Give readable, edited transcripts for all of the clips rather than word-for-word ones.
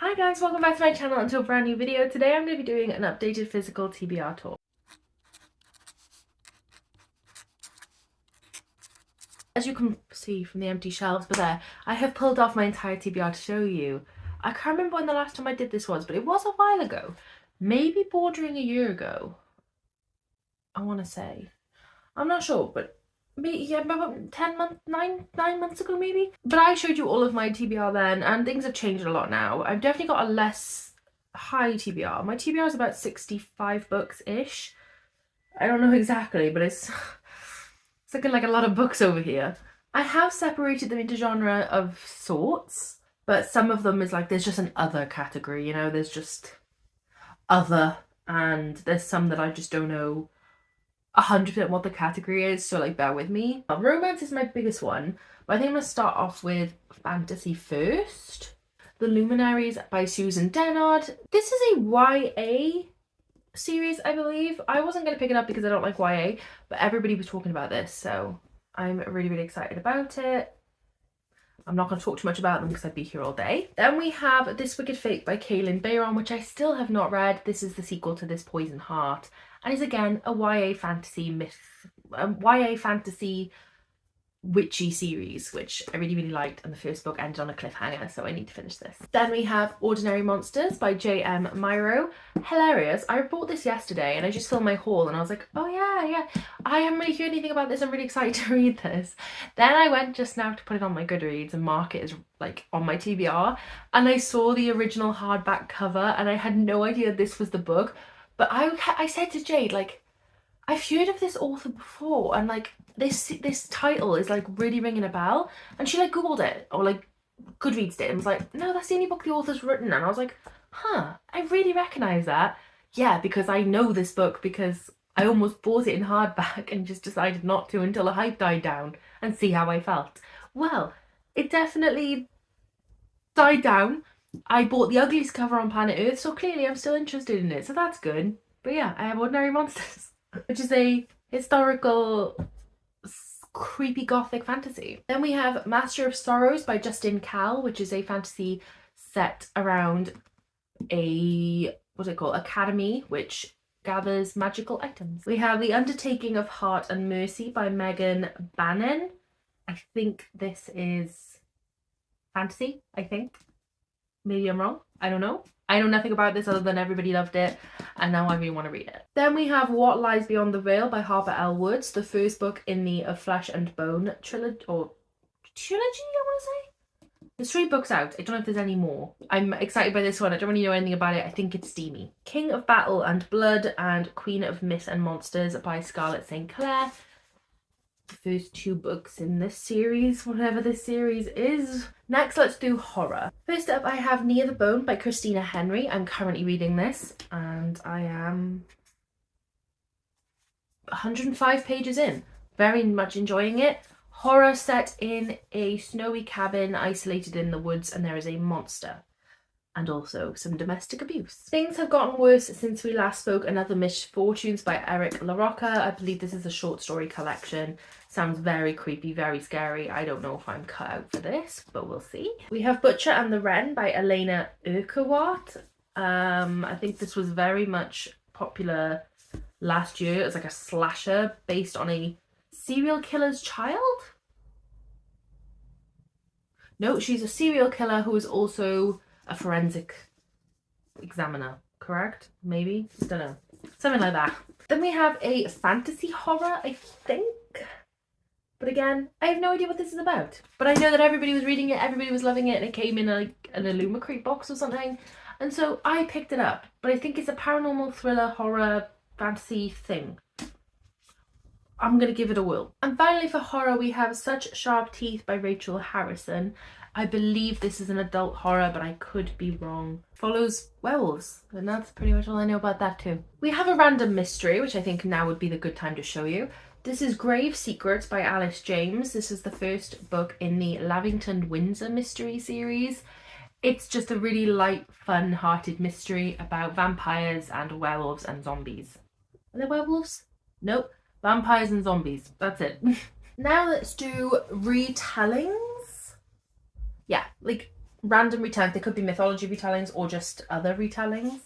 Hi guys, welcome back to my channel and to a brand new video. Today I'm going to be doing an updated physical TBR tour. As you can see from the empty shelves there, I have pulled off my entire TBR to show you. I can't remember when the last time I did this was, but it was a while ago. Maybe bordering a year ago, I want to say. I'm not sure, but maybe, yeah, about 10 months, 9 months ago maybe. But I showed you all of my TBR then, and things have changed a lot now. I've definitely got a less high TBR. My TBR is about 65 books-ish. I don't know exactly, but it's looking like a lot of books over here. I have separated them into genre of sorts, but some of them is like, there's just an other category, you know, there's just other, and there's some that I just don't know 100% what the category is, so like bear with me. Romance is my biggest one, but I think I'm gonna start off with fantasy first. The Luminaries by Susan Dennard. This is a YA series, I believe. I wasn't going to pick it up because I don't like YA, but everybody was talking about this, so I'm really excited about it. I'm not going to talk too much about them because I'd be here all day. Then we have This Wicked Fate by Kaylin Bayron, which I still have not read. This is the sequel to This Poison Heart, and is again a YA fantasy witchy series, which I really liked, and the first book ended on a cliffhanger, so I need to finish this. Then we have Ordinary Monsters by J.M. Myro. Hilarious. I bought this yesterday and I just filmed my haul and I was like, oh yeah, I haven't really heard anything about this, I'm really excited to read this. Then I went just now to put it on my Goodreads and mark it as like on my TBR, and I saw the original hardback cover and I had no idea this was the book, but I said to Jade, like, I've heard of this author before, and like this title is like really ringing a bell. And she like googled it or like Goodreads it and was like, no, that's the only book the author's written. And I was like, huh, I really recognize that. Yeah, because I know this book because I almost bought it in hardback and just decided not to until the hype died down and see how I felt. Well, it definitely died down. I bought the ugliest cover on planet Earth, so clearly I'm still interested in it, so that's good. But yeah, I have Ordinary Monsters, which is a historical creepy gothic fantasy. Then we have Master of Sorrows by Justin Cal, which is a fantasy set around a, what's it called, academy which gathers magical items. We have The Undertaking of Heart and Mercy by Megan Bannon. I think this is fantasy, I think. Maybe I'm wrong, I don't know. I know nothing about this other than everybody loved it, and now I really want to read it. Then we have What Lies Beyond the Veil by Harper L. Woods, the first book in the Of Flesh and Bone trilogy, I want to say? There's 3 books out. I don't know if there's any more. I'm excited by this one. I don't really know anything about it. I think it's steamy. King of Battle and Blood and Queen of Myth and Monsters by Scarlett St. Clair. The first 2 books in this series, whatever this series is. Next, let's do horror. First up, I have Near the Bone by Christina Henry. I'm currently reading this and I am 105 pages in. Very much enjoying it. Horror set in a snowy cabin isolated in the woods, and there is a monster. And also some domestic abuse. Things have gotten worse since we last spoke. Another Misfortunes by Eric LaRocca. I believe this is a short story collection. Sounds very creepy, very scary. I don't know if I'm cut out for this, but we'll see. We have Butcher and the Wren by Elena Urquhart. I think this was very much popular last year. It was like a slasher based on a serial killer's child? No, she's a serial killer who is also a forensic examiner, correct? Maybe? Don't know. Something like that. Then we have a fantasy horror, I think. But again, I have no idea what this is about. But I know that everybody was reading it, everybody was loving it, and it came in like an Illumicrate box or something. And so I picked it up. But I think it's a paranormal thriller, horror, fantasy thing. I'm going to give it a whirl. And finally for horror, we have Such Sharp Teeth by Rachel Harrison. I believe this is an adult horror, but I could be wrong. Follows werewolves, and that's pretty much all I know about that too. We have a random mystery, which I think now would be the good time to show you. This is Grave Secrets by Alice James. This is the first book in the Lavington Windsor mystery series. It's just a really light, fun-hearted mystery about vampires and werewolves and zombies. Are there werewolves? Nope. Vampires and zombies. That's it. Now let's do retellings. Yeah, like random retellings. They could be mythology retellings or just other retellings.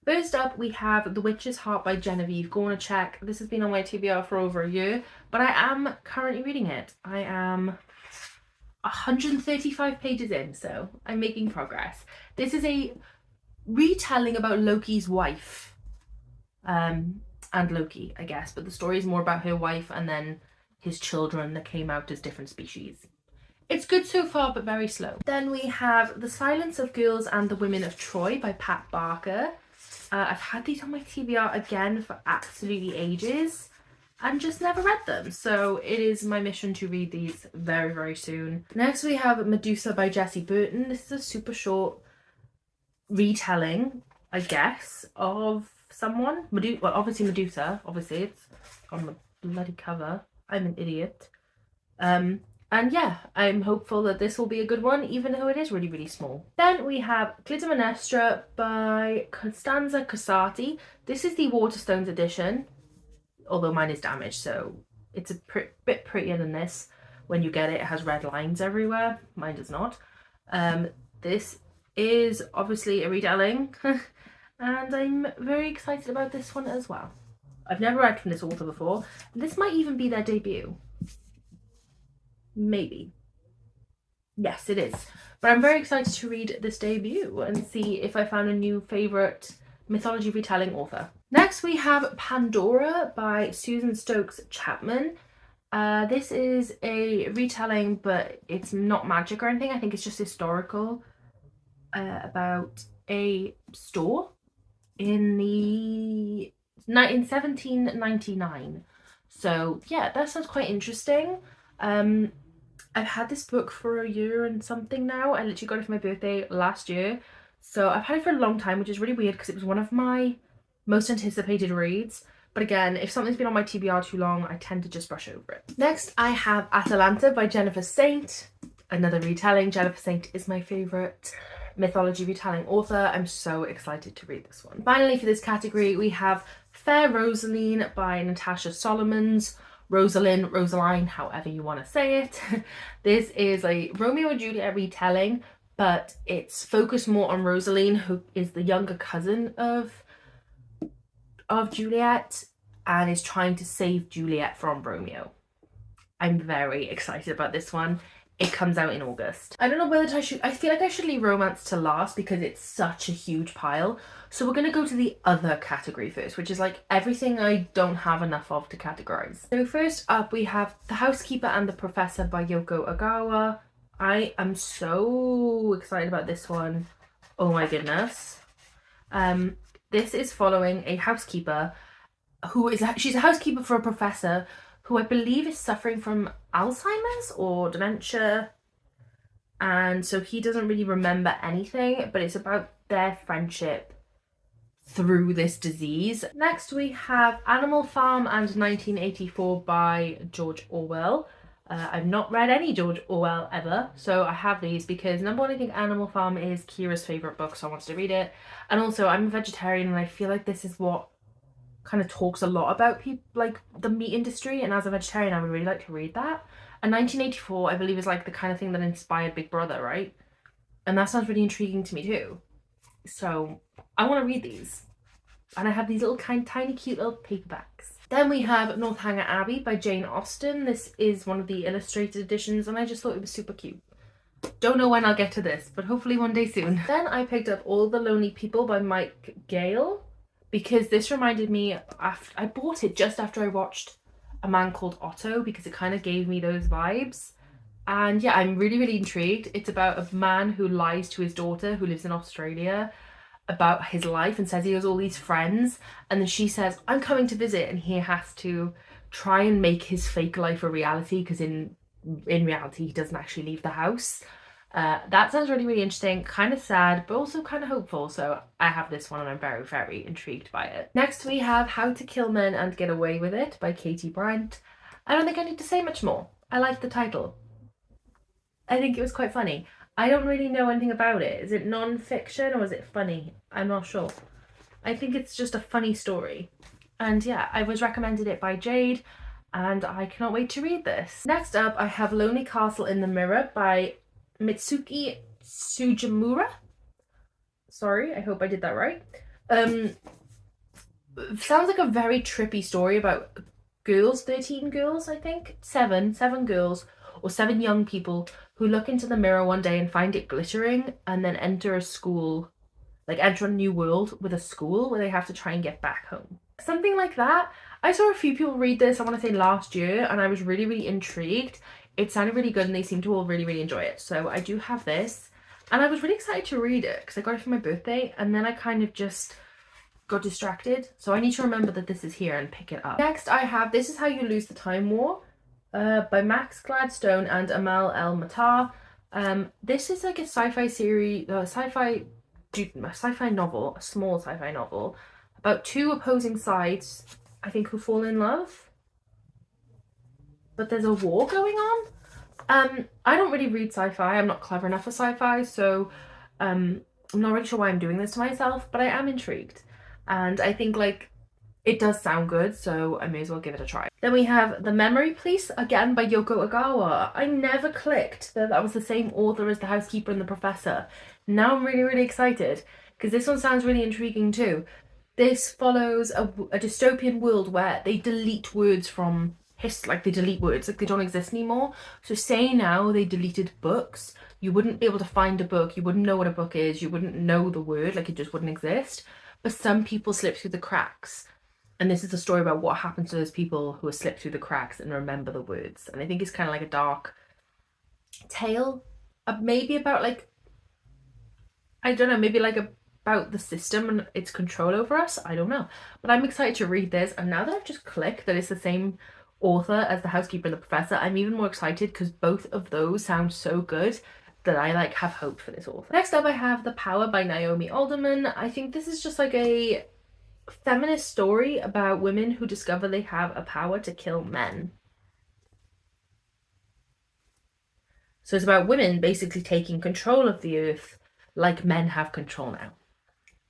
First up, we have The Witch's Heart by Genevieve. Go on a check. This has been on my TBR for over a year, but I am currently reading it. I am 135 pages in, so I'm making progress. This is a retelling about Loki's wife, and Loki, I guess, but the story is more about her wife and then his children that came out as different species. It's good so far, but very slow. Then we have The Silence of Girls and the Women of Troy by Pat Barker. I've had these on my TBR again for absolutely ages and just never read them. So it is my mission to read these very, very soon. Next we have Medusa by Jessie Burton. This is a super short retelling, I guess, of someone. Well, obviously Medusa. Obviously, it's on the bloody cover. I'm an idiot. And yeah, I'm hopeful that this will be a good one, even though it is really, really small. Then we have Clytemnestra by Costanza Cosati. This is the Waterstones edition, although mine is damaged, so it's a bit prettier than this. When you get it, it has red lines everywhere. Mine does not. This is obviously a retelling, and I'm very excited about this one as well. I've never read from this author before. This might even be their debut. Maybe. Yes, it is. But I'm very excited to read this debut and see if I found a new favourite mythology retelling author. Next we have Pandora by Susan Stokes Chapman. This is a retelling, but it's not magic or anything. I think it's just historical, about a store in 1799. So yeah, that sounds quite interesting. I've had this book for a year and something now. I literally got it for my birthday last year. So I've had it for a long time, which is really weird because it was one of my most anticipated reads. But again, if something's been on my TBR too long, I tend to just brush over it. Next, I have Atalanta by Jennifer Saint. Another retelling. Jennifer Saint is my favourite mythology retelling author. I'm so excited to read this one. Finally, for this category, we have Fair Rosaline by Natasha Solomons. Rosaline, however you want to say it. This is a Romeo and Juliet retelling, but it's focused more on Rosaline, who is the younger cousin of Juliet and is trying to save Juliet from Romeo. I'm very excited about this one. It comes out in August. I don't know whether I feel like I should leave romance to last because it's such a huge pile. So we're going to go to the other category first, which is like everything I don't have enough of to categorize. So first up we have The Housekeeper and the Professor by Yoko Ogawa. I am so excited about this one. Oh my goodness. This is following a housekeeper she's a housekeeper for a professor who I believe is suffering from Alzheimer's or dementia. And so he doesn't really remember anything, but it's about their friendship through this disease. Next we have Animal Farm and 1984 by George Orwell. I've not read any George Orwell ever, so I have these because number one, I think Animal Farm is Kira's favourite book, so I wanted to read it. And also I'm a vegetarian and I feel like this is what kind of talks a lot about people, like the meat industry, and as a vegetarian I would really like to read that. And 1984 I believe is like the kind of thing that inspired Big Brother, right? And that sounds really intriguing to me too. So I want to read these. And I have these little tiny cute little paperbacks. Then we have Northanger Abbey by Jane Austen. This is one of the illustrated editions and I just thought it was super cute. Don't know when I'll get to this, but hopefully one day soon. Then I picked up All the Lonely People by Mike Gale because this reminded me, I bought it just after I watched A Man Called Otto because it kind of gave me those vibes. And yeah, I'm really, really intrigued. It's about a man who lies to his daughter who lives in Australia about his life and says he has all these friends, and then she says, I'm coming to visit, and he has to try and make his fake life a reality because in reality he doesn't actually leave the house. That sounds really, really interesting, kind of sad but also kind of hopeful, so I have this one and I'm very, very intrigued by it. Next we have How to Kill Men and Get Away with It by Katie Bryant. I don't think I need to say much more. I like the title. I think it was quite funny. I don't really know anything about it. Is it non-fiction or is it funny? I'm not sure. I think it's just a funny story. And yeah, I was recommended it by Jade and I cannot wait to read this. Next up, I have Lonely Castle in the Mirror by Mitsuki Sujimura. Sorry, I hope I did that right. Sounds like a very trippy story about girls, 13 girls, I think. Seven girls, or 7 young people who look into the mirror one day and find it glittering and then enter a school, like enter a new world with a school where they have to try and get back home. Something like that. I saw a few people read this, I want to say last year, and I was really, really intrigued. It sounded really good and they seemed to all really, really enjoy it. So I do have this, and I was really excited to read it because I got it for my birthday, and then I kind of just got distracted. So I need to remember that this is here and pick it up. Next I have This Is How You Lose the Time War by Max Gladstone and Amal El Matar. This is like a sci-fi series, sci-fi novel, a small sci-fi novel about 2 opposing sides, I think, who fall in love, but there's a war going on. I don't really read sci-fi. I'm not clever enough for sci-fi, so I'm not really sure why I'm doing this to myself, but I am intrigued, and I think like it does sound good, so I may as well give it a try. Then we have The Memory Police, again by Yoko Ogawa. I never clicked that that was the same author as The Housekeeper and the Professor. Now I'm really, really excited because this one sounds really intriguing too. This follows a dystopian world where they delete words from history, like they delete words, like they don't exist anymore. So say now they deleted books, you wouldn't be able to find a book, you wouldn't know what a book is, you wouldn't know the word, like it just wouldn't exist. But some people slip through the cracks. And this is a story about what happens to those people who are slipped through the cracks and remember the words. And I think it's kind of like a dark tale, maybe about like, I don't know, maybe like about the system and its control over us. I don't know. But I'm excited to read this. And now that I've just clicked that it's the same author as The Housekeeper and the Professor, I'm even more excited because both of those sound so good that I like have hope for this author. Next up I have The Power by Naomi Alderman. I think this is just like a feminist story about women who discover they have a power to kill men. So it's about women basically taking control of the earth like men have control now.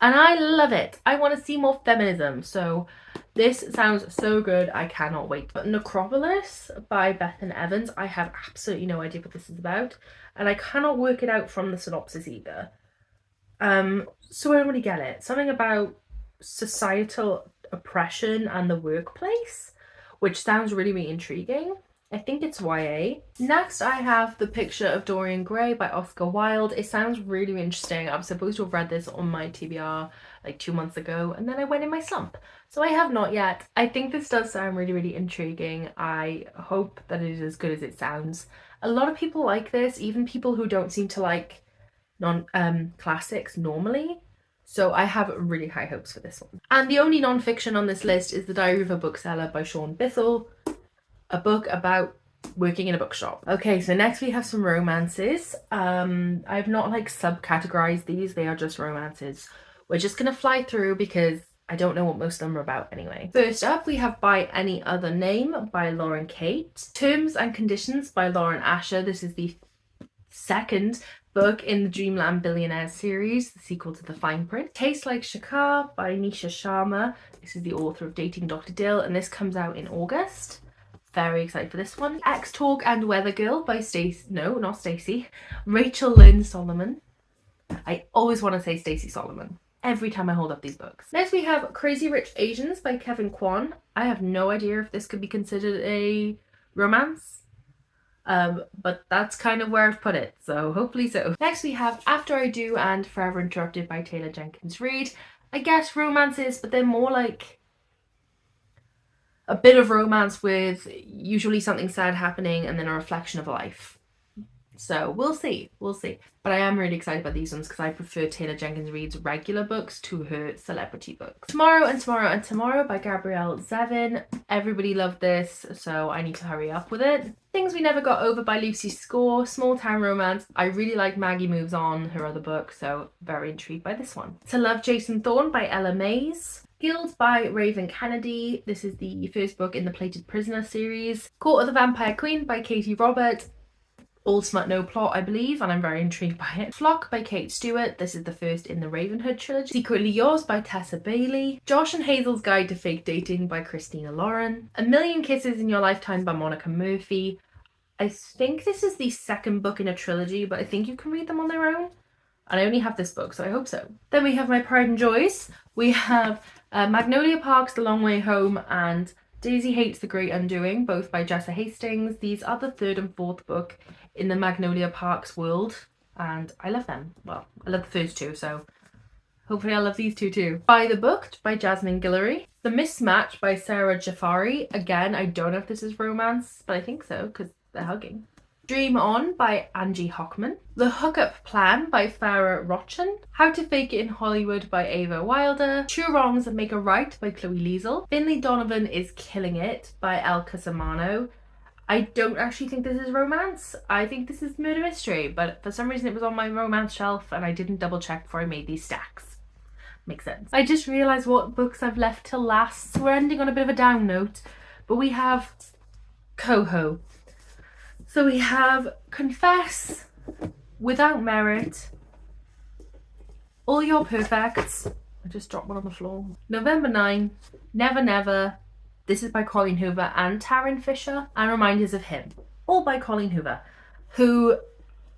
And I love it. I want to see more feminism. So this sounds so good. I cannot wait. But Necropolis by Bethan Evans. I have absolutely no idea what this is about. And I cannot work it out from the synopsis either. So I don't really get it. Something about societal oppression and the workplace, which sounds really, really intriguing. I think it's YA. Next I have The Picture of Dorian Gray by Oscar Wilde. It sounds really interesting. I'm supposed to have read this on my TBR like 2 months ago, and then I went in my slump. So I have not yet. I think this does sound really, really intriguing. I hope that it is as good as it sounds. A lot of people like this, even people who don't seem to like classics normally. So I have really high hopes for this one. And the only non-fiction on this list is The Diary of a Bookseller by Sean Bithell, a book about working in a bookshop. Okay, so next we have some romances. I've not like subcategorized these, they are just romances. We're just gonna fly through because I don't know what most of them are about anyway. First up, we have By Any Other Name by Lauren Kate. Terms and Conditions by Lauren Asher. This is the second book in the Dreamland Billionaires series, the sequel to The Fine Print. Taste Like Shakar by Nisha Sharma. This is the author of Dating Dr. Dill, and this comes out in August. Very excited for this one. X Talk and Weather Girl by Rachel Lynn Solomon. I always want to say Stacey Solomon every time I hold up these books. Next we have Crazy Rich Asians by Kevin Kwan. I have no idea if this could be considered a romance, but that's kind of where I've put it, so hopefully so. Next we have After I Do and Forever Interrupted by Taylor Jenkins Reid. I guess romances, but they're more like a bit of romance with usually something sad happening and then a reflection of life. So we'll see. But I am really excited about these ones because I prefer Taylor Jenkins Reid's regular books to her celebrity books. Tomorrow and Tomorrow and Tomorrow by Gabrielle Zevin. Everybody loved this, so I need to hurry up with it. Things We Never Got Over by Lucy Score. Small town romance. I really like Maggie Moves On, her other book, so very intrigued by this one. To Love Jason Thorne by Ella Mays. Guild by Raven Kennedy. This is the first book in the Plated Prisoner series. Court of the Vampire Queen by Katie Robert. All smut, no plot, I believe, and I'm very intrigued by it. Flock by Kate Stewart. This is the first in the Ravenhood trilogy. Secretly Yours by Tessa Bailey. Josh and Hazel's Guide to Fake Dating by Christina Lauren. A Million Kisses in Your Lifetime by Monica Murphy. I think this is the second book in a trilogy, but I think you can read them on their own. And I only have this book, so I hope so. Then we have my Pride and Joys. We have Magnolia Park's The Long Way Home and Daisy Hates the Great Undoing, both by Jessa Hastings. These are the third and fourth book in the Magnolia Park's world, and I love them. Well, I love the first two, so hopefully I'll love these two too. By the Book by Jasmine Guillory. The Mismatch by Sarah Jafari. Again, I don't know if this is romance, but I think so because they're hugging. Dream On by Angie Hockman. The Hookup Plan by Farah Rochen. How to Fake It in Hollywood by Ava Wilder. Two Wrongs That Make a Right by Chloe Liesel. Finley Donovan is Killing It by El Casamano. I don't actually think this is romance. I think this is murder mystery, but for some reason it was on my romance shelf and I didn't double check before I made these stacks. Makes sense. I just realised what books I've left till last. So we're ending on a bit of a down note, but we have Coho. So we have Confess, Without Merit, All Your Perfects. I just dropped one on the floor. November 9, Never Never. This is by Colleen Hoover and Taryn Fisher. And Reminders of Him. All by Colleen Hoover, who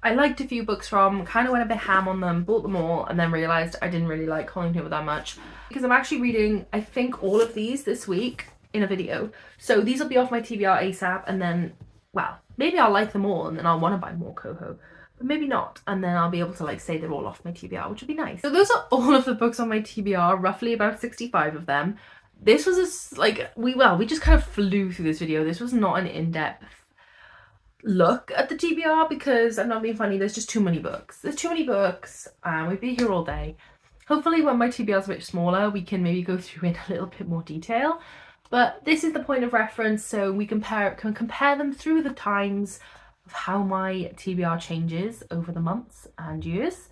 I liked a few books from, kind of went a bit ham on them, bought them all, and then realised I didn't really like Colleen Hoover that much. Because I'm actually reading, I think, all of these this week in a video. So these will be off my TBR ASAP, and then, well, maybe I'll like them all and then I'll want to buy more Coho, but maybe not, and then I'll be able to like say they're all off my TBR, which would be nice. So those are all of the books on my TBR, roughly about 65 of them. This was we just kind of flew through this video. This was not an in-depth look at the TBR because I'm not being funny, there's just too many books. There's too many books and we'd be here all day. Hopefully when my TBR is a bit smaller we can maybe go through in a little bit more detail. But this is the point of reference, so we can compare them through the times of how my TBR changes over the months and years.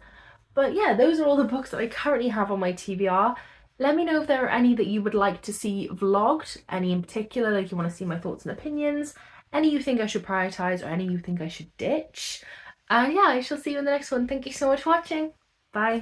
But yeah, those are all the books that I currently have on my TBR. Let me know if there are any that you would like to see vlogged, any in particular, like you want to see my thoughts and opinions, any you think I should prioritise or any you think I should ditch. And yeah, I shall see you in the next one. Thank you so much for watching. Bye.